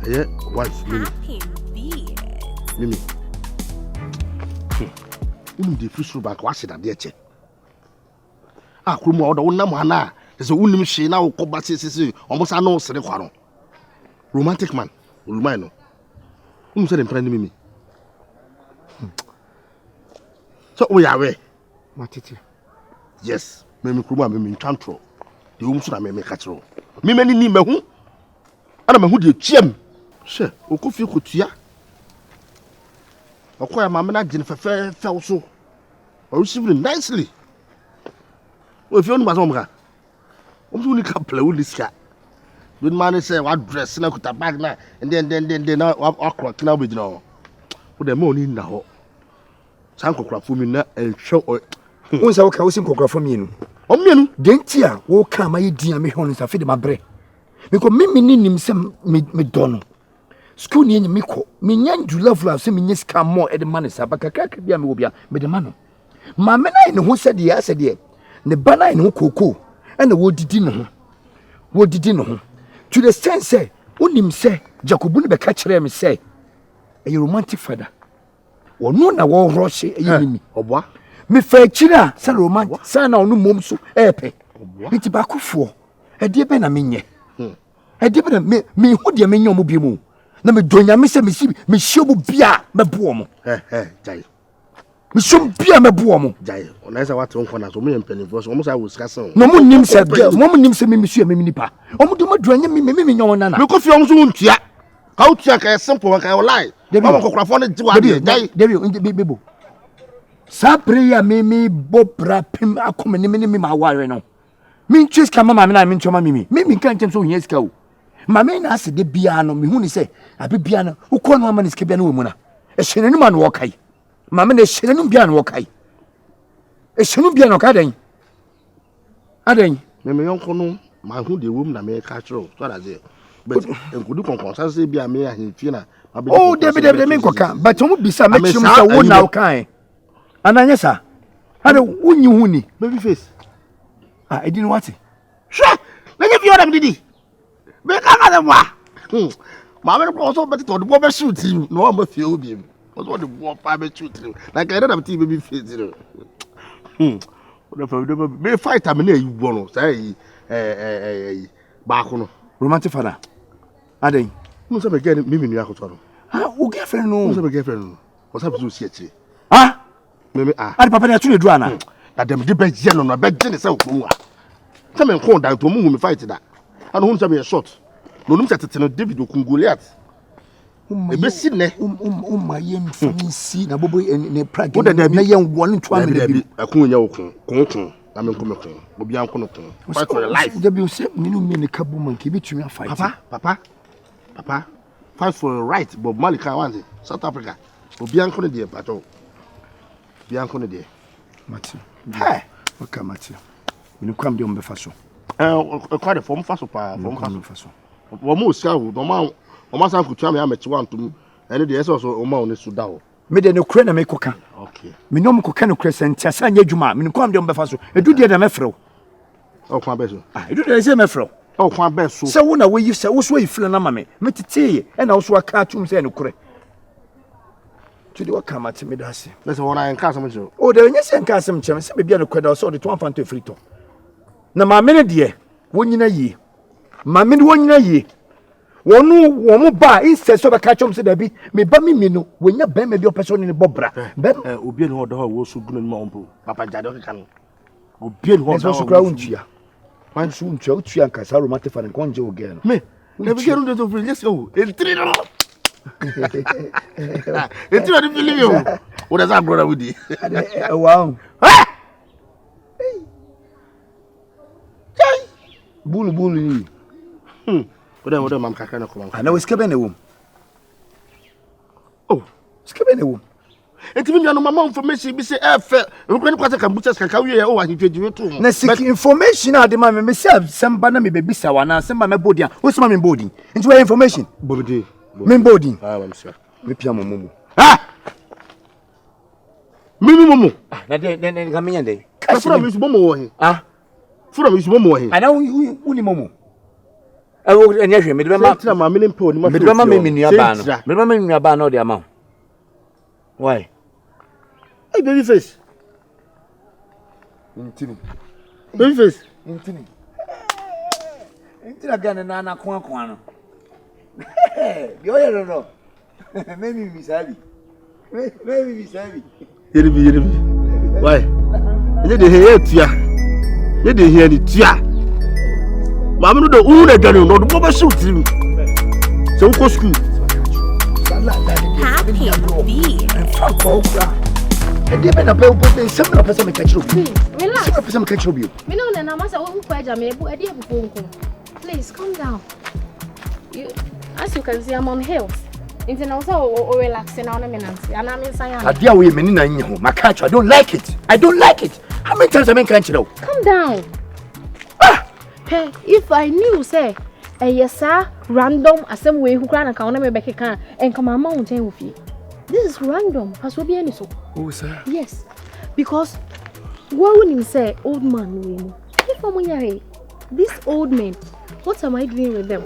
Yeah, wife, Mimi. The fish back, wash it at the edge. Ah, Kumo, the one Namana, there's a woman she now combates almost I know Senequaro. Romantic man, Romano. Who said in Mimi? So we are away. Matiti. Yes, Mimi Kuma, Mimi Tantro. The woman should have made me catch roll. Mimi need me who? And I'm a hoodie, Jim. Sure, who could feel good ya? Acquire my man, Jennifer fell so. Or received nicely. Well, if you only was home, I'm only couple of this cat. Good man say, what dress, and I could have bag now, and then I'll crack now with no. Put the money now. Sanko crap for me and show Once I was in Coca from you. Oh, me, Dentia, walk come my dear me horns and feed my bread. Because me name some me Donald. School near Miko, me young to love some yes come more at the money, Sabaka be a mobia, but the man. My man, I know who said the answer dear. The banner in Coco, and the wood did know. What did you know? To the sense, say, Unim say, Jacobun be catch them say, a romantic father. Or no, na war rush a enemy. Or what? Me fair china, san romantic, san no momso, epe. It's back for a dear Benamine. A dear me, who dear me, no na me donya me se me si me hyebu bia me boo mo jai me shom bia me boo mo jai onasa wat won kona so me mpanifo so mo sa wo sika sen no mo nim se me su me nipa o mo do ma donya me nyon na me ko fi o mo so ntua ka utua ka simple ka o lie o mo kokrafo ne jiwa jai debi bebo sa prayer me bo prapim akome ne me ma ware no me chis ka mama me na me ntoma me kan ntem so hia sika o mama na ase de bia no me hu ni se abi bia no ukọ no amane sika bia no wo mu na e hyene no ma no wokai mama na hyene no bia no wokai e hyene bia no ka dan adan me yonko no ma hu de wo mu na me ka chiro so that say but enkudu konkonsa se bia me ahemfie na oh de me nkoka but mo bisa me chim sa wo na wokai ananya sa ade wunyi hu ni baby face e di no what sha na nye fi didi be ka dem wa ma me ko so be to do be shoot him no am fi obi so the boy pa be shoot him like I don't have to baby face you know me fight am na you no say ba ko no romantic father aden no say be get me nu akoto no o girlfriend no say be girlfriend no o say be so sie me ade papa na tunu dura na da dem de be je no be je ne say okwu a say me ko da to mu me fight da and who say be short no num tete no David Okungoliath e be si ne ma yem fancy na bobo ne prague na yem won to am na bi akunya okun kun na me nkom kun obi an kono kun fight for your life David say me no me ne kabu man ke bitumi a fight papa fight for your right Bob Marley kan wan South Africa obi an kono de pato obi an kono de Matthew hey okay Matthew me no kwam de on be fa so quite a form faso pa form faso wo mo sia wo o ma san kutua me amechi wantum ene de eso so o ma oni suda ho me de ne kure na me koka okay me no mo koka no kure sentia sa nya dwuma me no kwam de on be fa so edu de na me frɛ o kwa be so edu de se me frɛ o kwa be so se wo na wo yi se wo so yi fira na ma me teteye e na wo so aka atum se ne kure tudi wa kama te me da se na se wona en kasam che o de nya se en kasam che me se be bia ne kure da so de to amfa to frito na ma me ne de wonyina yi ma me wonyina yi wonu wo mo ba instead so be ka chom se da bi me ba me mi no wonya ba me bi opeso ne bobra be obi ne hodo ha wo so gunu ma ompo papa jade o kan obi ne hodo so kra untua man so untua utua Nkansah romantic fan kon je o girl me na be get on to free let's go el three no el three no believe you what does that brother with you wow bulu ni oda mam kaka na ko ana we skebe ne wom oh skebe ne wom etimi nya no mama information bi se efe nkwa ni kwata kan butchers kaka wie o ahintwedwe to na seek information ade ma me se samba na me bebisa wana samba me bodi o sema me bodi nti we information bobidi me bodi mam sure me pia momo mimi momo na de ga menya de ka fura mi su momo wo he fura mi su momo wo he ana uni momo Oh, and yes, my meaning pony, my Midwama no the amount. Why? Hey, baby face. Baby face. Into again and Nana Kwan. You don't know. Maybe Miss Abby. Maybe Miss Abby. Why? You didn't hear it, yeah. You didn't hear it, yeah. Mamma, the Una Daniel, not the Boba shoot him. So go school. Happy bee. And they been a bell putting 7% catch you. Relax. 7% catch you. Me know na masa who kwaja me bu ade abukonko. Please calm down. As you can see, I'm on hills. Into now so relaxing now na me nanti. And I'm inside. Adia we me na nyi my catch. I don't like it. I don't like it. How many times I been catch you? Calm down. Hey, if I knew say yes sir random asem we who kra na ka na me beke kan and come amount ten with you. This is random. Has we be any so? Oh sir. Yes. Because what would him say old man we if I'm this old man, what am I doing with them?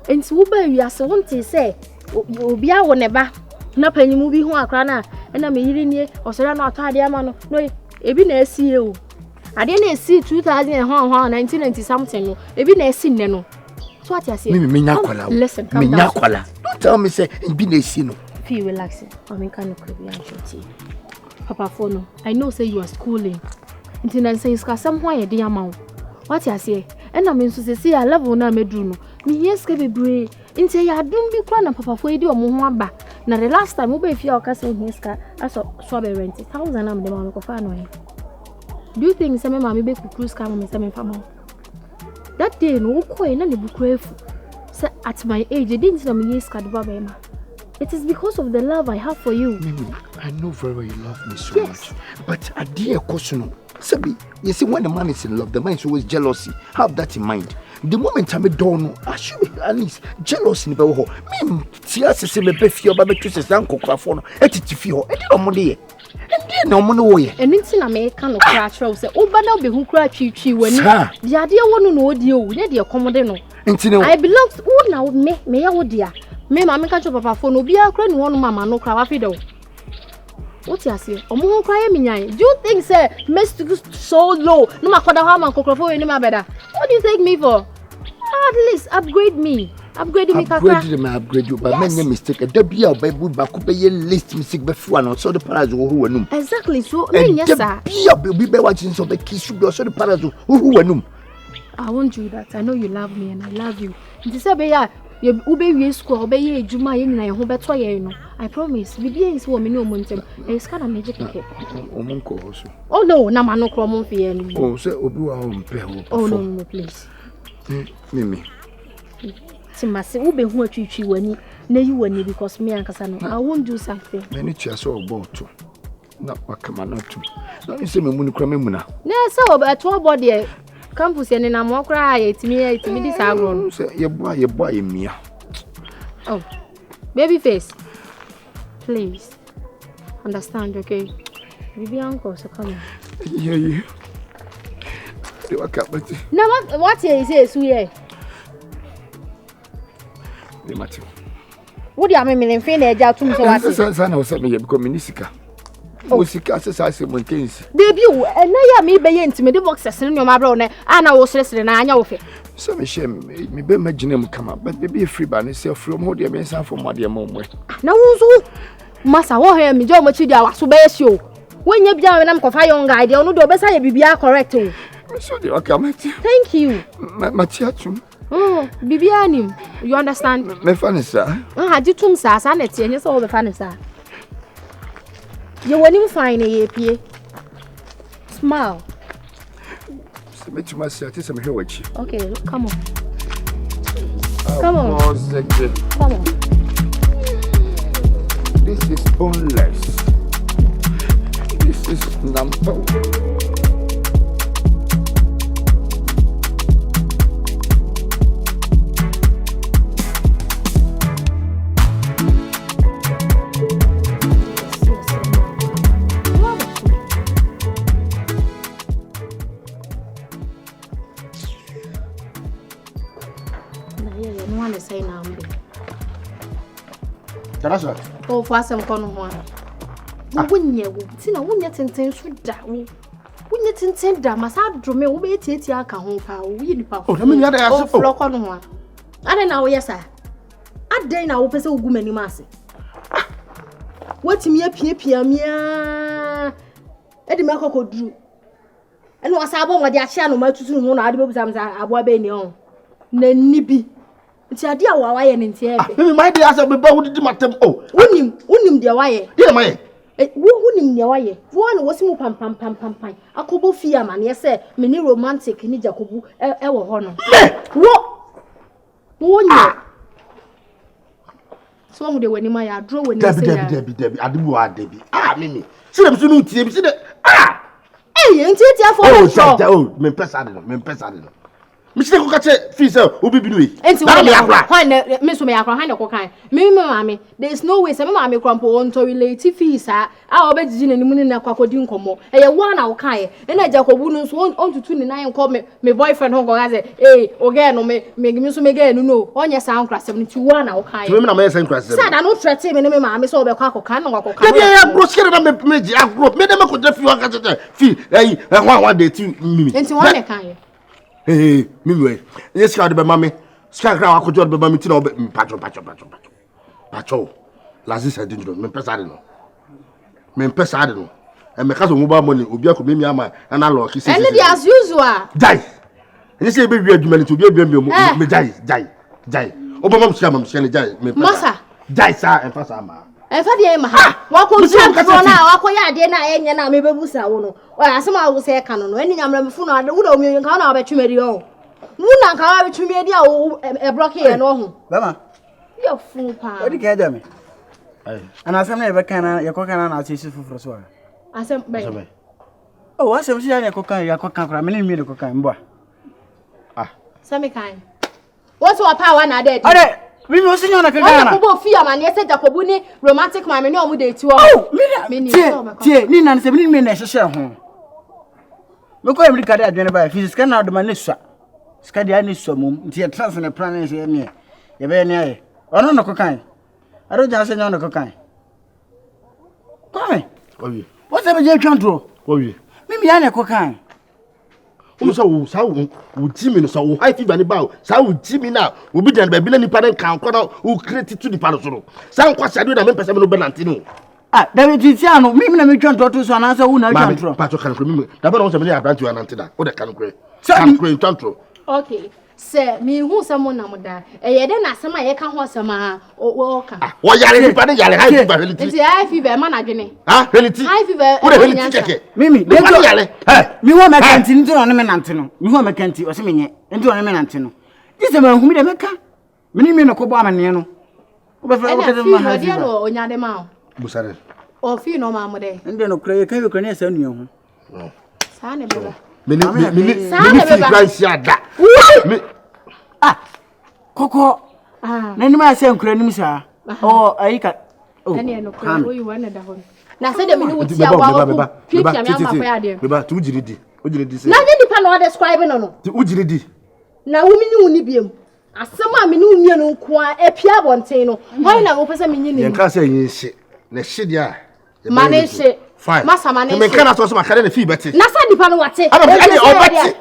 And so we are so want to say you be our never na penny movie who are crana and I'm hearing ye or so not tidy man no e be na see you. I didn't see 1990 something. E be na see no. So what you say? Listen, come down. Don't tell me say it be na see no. Feel relaxing. I mean can you be Papa Fono, I know say you are schooling. Internet says ka somewhere dey amount. What you say? And I mean to say I love na medru no. Me yes ke bebre. Inte ya dum bi kwa na papa fo edi omo ho aba. Na the last time we be fia o ka say yes ka aso so be rent 1,000 am dem am ko fa no. Do you think say me mama be cruise car me say me fama? That day no ko e na ne bukura efu. Say at my age I didn't know me yes ka do ba ma. It is because of the love I have for you. Mimi, I know very well you love me so much. But a dear question, Sabi, you see, when a man is in love, the man is always jealousy. Have that in mind. The moment I'm a don, I should be at least jealous in the whole. Me, see, I say, me pay your baby to say, Uncle Crafono, feel, and no money. And then no money. And it's in American or crash rose. Oh, but now be who crash you when the idea one no deal, dear commodino. I belong to all now, me, oh dear. Me mama catch up papa phone obi akra ni wonu mama no kra wa fi do. What you say? Omo ho kra ye minyan. Do you think say must so low? No makoda ha man kokrofo we ni ma beda. What do you take me for? At least upgrade me. Upgrade me kakra. Upgrade me upgrade you but make mistake. Da bia Bible ba ko be ye list mistake be fu an so the parazo ho wanum. Exactly so me yes sir. Bia be be watching so be kiss you so the parazo ho wanum. I won't do that. I know you love me and I love you. It say be ya you ube school obey ye juma ye na ho beto ye no. I promise. Bibi is wo me no montem. E ska na magic keke. Omunko also. Oh no, na ma no kro mo fi ye no. Oh say obi wa ho mpe ho. Oh no, please. Mimi. Timase ube hu atwitwi wani na yi wani because me Nkansah no. I won't do something. Me ni tia so obo to. Na wakama na to. Na you say me mu ni kra me mu na. Na say obo body campus ye na mo kra etimi dis agro no. Say ye boy ye mia. Oh. Baby face. Please. Understand, okay? Bibi uncle so come on. Yeah. They were cut but. Now what you say so here? They matter. What do you mean me fin e ja tum so what? Say na o say me because minisika. Musika say Nkansah. Baby, and na ya me be ye ntime de boxes no nyoma bro na ana wo sresre na anya wo fe. So me share me be imagine am come but baby free ba ne say from ho de me san from ade am mo. Na wo so masa wo he me jo mo chi dia waso be esi o. Wonya bia we na mkofa young guy de onu do be say bibia correct o. So they okay Thank you. Matiatum. Oh, bibia nim. You understand? Me fanisa. Jitum sa na tie nye so be fanisa. You want him fine ye smile. Submit myself to some here with you. Okay, come on. Come on. Come on. This is boneless. This is number. That's right. Oh, for some corner one. Wouldn't you? See, no, wouldn't you intend to that? Wouldn't you intend that? Must have drew me away to it. I can't hold we Oh, I mean, the other flock on one. I don't know, yes, sir. I dare now open so woman in massy. What me a pia, Eddie Marco drew. And was I born with their channel, my two soon, I do something I will be on. Nibi. It's a dear why and in my dear, I said, but what did you matter? Oh, Unim, dear why? Dear my. Wouldn't your way? One was more pam. A couple fear man, yes, sir. Many romantic in Jacobu, our honor. What? So they when my draw when Debbie, I do Debbie. Ah, Mimi. See them soon, see them. Ah! Hey, ain't it for oh, me pesado. Mr. Cocache, Fisa, who be doing? And so, why, Miss Mayaka, cocaine. Mammy, there is no way some mammy crumple on to relate fees. I'll bet Jin and the moon in a crocodile como. A 1 hour kai, and I Jacobunus won't on to 29 call me boyfriend Hongo as a again, or make me again, no, on your sound class 71 hour kai. Women are messing class. Said I don't threat him and mammy saw the cock can or cock. I broke scared of me, I broke, made them a good feel, one day to me. Into one kind. Hey, me yes, got the mammy. Scacra could join the mammy to know Pacho. Lazis I didn't know, men pesadino. And because of mobile money, Ubia could be me and I lost his as usual. Die. And you say, baby, you meant to be a baby, die. Obama Shamam, Shelly, Massa, die, sir, and Passama. And for the Emma, what could you have now? Aqua dinner and I may be Busa. Well, some I will say, canon, any number of food, I don't know, you can't bet you made your Muna can't bet you made a block here and all. Lama, you're fool, what do you get me? And I never can, your cocaine, I'll see you for so. I said, oh, what's some your cocaine, your cocaine, many million cocaine, boy. Ah, some kind. What's our power now? Dead. We must see on a couple fear man, yes, Jacobuni, romantic mammy, no, would they too. Oh, Nina, 7 minutes, share home. Look, I'm looking at Jennifer, if he's can out the Manissa. Scadiani sum, dear trans and a plan is near. You're very near. I don't know cocaine. I don't just say no cocaine. Come, what's ever your control? Maybe I'm a cocaine. So would Jimmy so high fever about so would Jimmy now will be done by Billy Parent count who created to the Parasol. Some question I do not person Bernantino. Ah, David Tiziano, maybe I may turn to so answer who now Patro can remember. That was a million brand to an antenna or the can create. Some create tantro. Okay. Say, me who someone namuda. Eh, then as some I can't watch some or what yelling high fever man again. Ah, high fever. Mimi, me want my canteen into an Antino. Me want my canteen or something into an Antino. This is a man who made a mecha. Many men of Cobamaniano. Or Yademao. Busare. Or feel no mamma day. And then, okay, can you connect on you? Sandy, ah, Coco. Ah, Nanny, my son, Cranimsa. Oh, I got. Oh, you wanted that one. Now, say the minute would see about 2 GD. Now, then, you cannot describe it on 2 GD. Now, women knew Nibium. As some mammy knew me no qua a Pia Bonteno. Why not open some minion? Nkansah shit. The shit, yeah. Manage. Fine. Massa manage. Me cannot also my career fee better. Nasa di pano wate.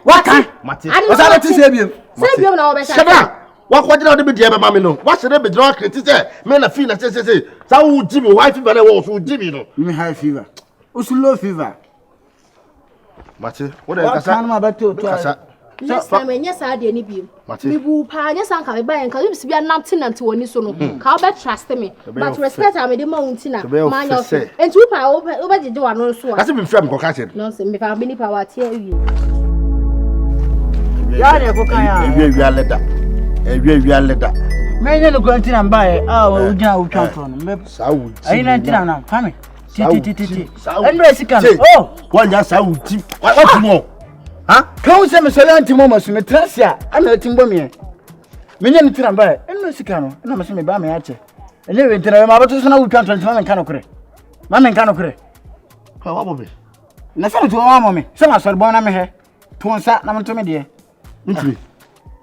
What can? What's that to say you? Say you now better. Shut up. What did I be dear mammy no? What should I be drunk criticism? Men of feel say. So Jimmy wife fever was who Jimmy no. Me high fever. Who's low fever? Mate, what I can about to next time when yes I did any beam. Me boo pa yes I can buy and can you be a nothing until one is so no. How bet trust me. But respect I made the mountain. Man of and 2 power over the door and also. That's been from Cocasset. No, sir, me for many power tear you. Yeah, we are letter. We are letter. May no go and buy our Uja from. So I ain't now. Come. And Resica. Oh, one just out. What more? Huh? Come say me so moments me trasia and no timbo me. Me nyam tiram ba en no sika no na me se me ba me ache. Enye we ntira ma bato so na wutwa ntwa ma nka no kure. Ma me nka no kure. Ka wa bobe. Na se to wa mo me. Se ma so bo na me he. To nsa na me to me de. Ntiri.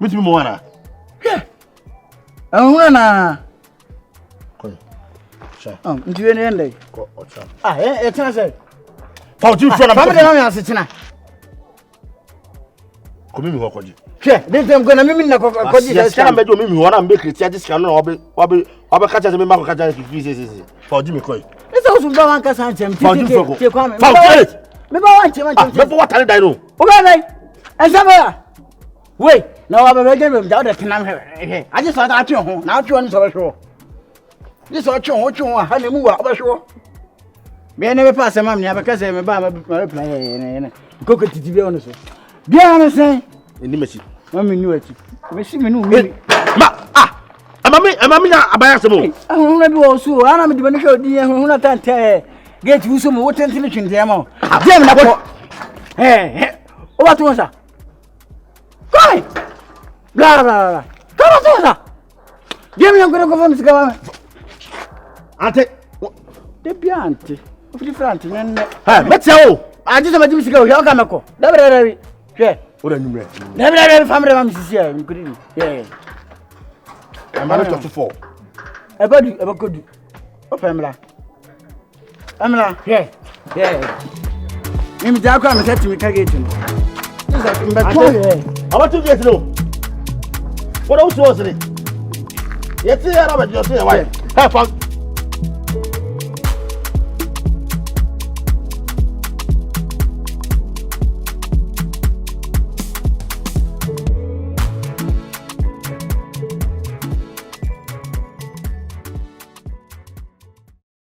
Mitimi mo wana. He. Ehuna na. Ko. Nti we ne ndai. E tena say. Fauji friend am. Family na me asetina. Komi mi ho kwaji. Hwe, den tem go na mimi na kwaji da ska mejo mimi ho na mbe kritia ji ska no obe ka cha se me ma ka cha fi se. Fauji mi koi. Ese osu ba wan ka san chem titi ke kwa me. Fauji. Me ba wan chem. Me for what are dai no. O ba dai. Ensaba. Wait, now I'm a game of the Tinam. I just thought at your home. Now you want to show. This is what you want, honey, move up, sure. Me never pass a mammy because I'm a player. Cook it to be honest. Be honest, eh? In the machine. Mammy knew it. Missing me, me. I'm a biasable. I don't know also. I'm the one show dear who not get you some water intelligence, Demo. Hey, what was that? Come! Blah, blah, blah. Come on, give me a good government government. Auntie, the Pianti, of the front, and let's go. I just want to go. You're going to go. Never, yeah. What are you? Never, family, I'm here. You couldn't, yeah. I'm not to fall. I got you, I got you. Oh, Pamela. Pamela, yeah, yeah. I'm Jack, I'm to me, Kagatin. I want to get to know. What else was it? Yes, I have a just wife. Have fun.